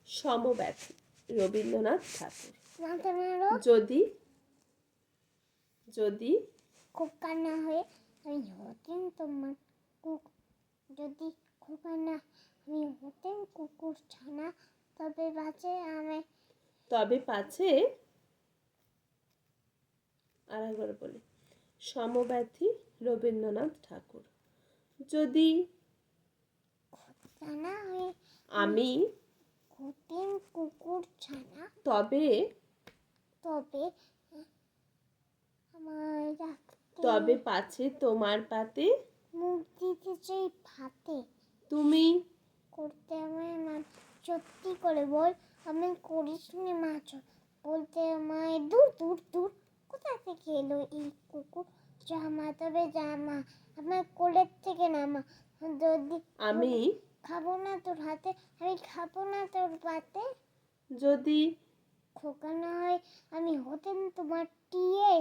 সমব্যথী রবীন্দ্রনাথ ঠাকুর। যদি যদি খোকা না হয়ে আমি হতেন তোমার যদি খোকা না আমি হতেন কুকুর ছানা তবে পাছে আরেকবার বলি। সমব্যথী রবীন্দ্রনাথ ঠাকুর। যদি ছানা হয়ে আমি হতেন কুকুর ছানা তবে আমার তবে পাছে তোমার পাতে মুখ দিতে চাই ভাতে তুমি করতে আমায় মাছ সত্যি করে বল আমি করিস নি মাছ বলতে আমায় দূর দূর দূর কোথা থেকে এলো এই কুকুর জামা তবে জামা আমার কোলের থেকে নামা যদি আমি খাবো না তোর হাতে আমি খাবো না তোর পাতে যদি খোকা না হয় আমি হতেন তোমার টিয়ে